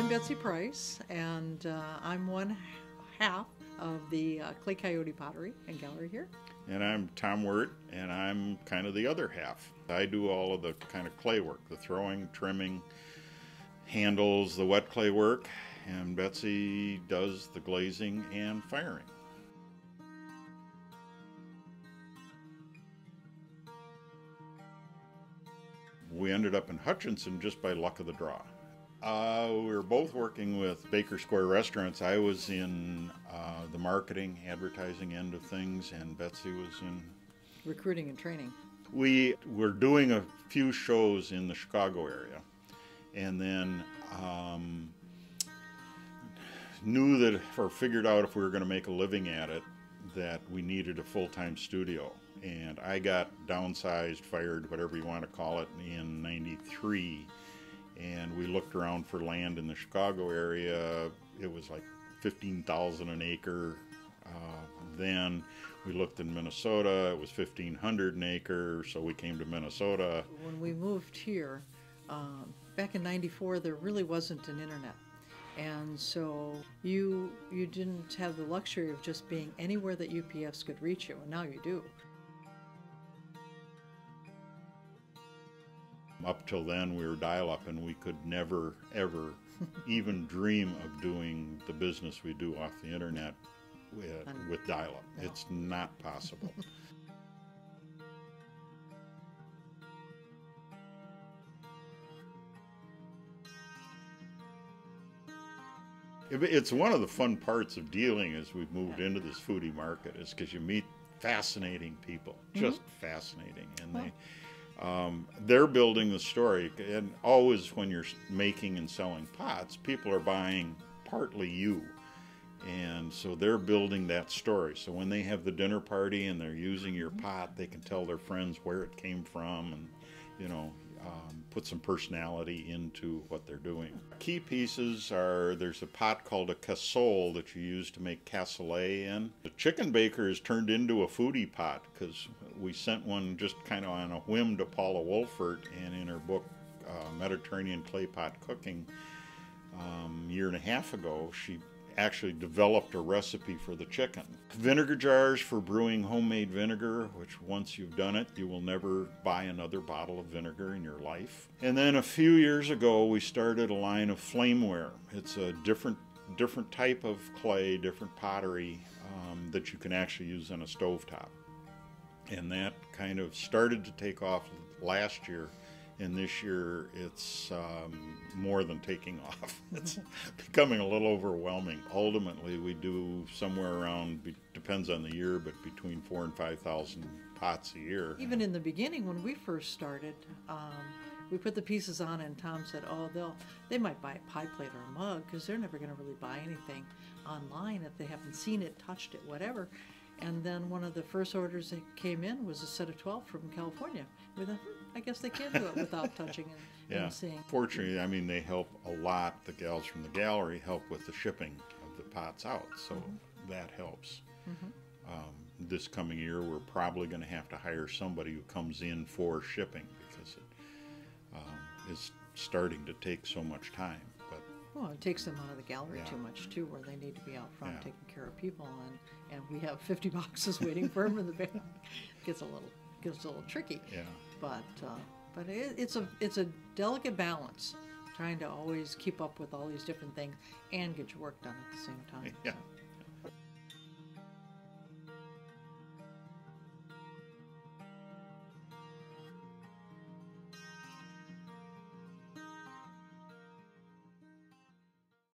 I'm Betsy Price, and I'm one half of the Coyote Pottery and Gallery here. And I'm Tom Wirt, and I'm kind of the other half. I do all of the kind of clay work, the throwing, trimming, handles, the wet clay work, and Betsy does the glazing and firing. We ended up in Hutchinson just by luck of the draw. We were both working with Baker Square Restaurants. I was in the marketing, advertising end of things, and Betsy was in Recruiting and training. We were doing a few shows in the Chicago area, and then knew that, or figured out if we were going to make a living at it, that we needed a full-time studio. And I got downsized, fired, whatever you want to call it, in '93. And we looked around for land in the Chicago area. It was like $15,000 an acre. Then we looked in Minnesota. It was $1,500 an acre, so we came to Minnesota. When we moved here, back in '94, there really wasn't an internet. And so you didn't have the luxury of just being anywhere that UPS could reach you, and now you do. Up till then, we were dial-up, and we could never, ever even dream of doing the business we do off the internet with dial-up. No. It's not possible. It's one of the fun parts of dealing as we've moved into this foodie market, is because you meet fascinating people, just fascinating, and they're building the story. And always when you're making and selling pots, people are buying partly you, and so they're building that story. So when they have the dinner party and they're using your pot, they can tell their friends where it came from, and put some personality into what they're doing. Key pieces are, there's a pot called a cassole that you use to make cassoulet in. The chicken baker is turned into a foodie pot because we sent one just kind of on a whim to Paula Wolfert, and in her book Mediterranean Clay Pot Cooking a year and a half ago, she actually developed a recipe for the chicken. Vinegar jars for brewing homemade vinegar, which once you've done it, you will never buy another bottle of vinegar in your life. And then a few years ago, we started a line of flameware. It's a different type of clay, different pottery that you can actually use on a stovetop. And that kind of started to take off last year. And this year, it's more than taking off. It's becoming a little overwhelming. Ultimately, we do somewhere around, depends on the year, but between 4,000 and 5,000 pots a year. Even in the beginning, when we first started, we put the pieces on, and Tom said, "Oh, they might buy a pie plate or a mug because they're never going to really buy anything online if they haven't seen it, touched it, whatever." And then one of the first orders that came in was a set of 12 from California. We thought, I guess they can do it without touching and seeing. Fortunately, I mean, they help a lot. The gals from the gallery help with the shipping of the pots out, so that helps. This coming year, we're probably going to have to hire somebody who comes in for shipping because it is starting to take so much time. Well, it takes them out of the gallery too much, too, where they need to be out front taking care of people, and we have 50 boxes waiting for them in the back. It gets a little tricky. Yeah. But it's a delicate balance, trying to always keep up with all these different things and get your work done at the same time. Yeah. So.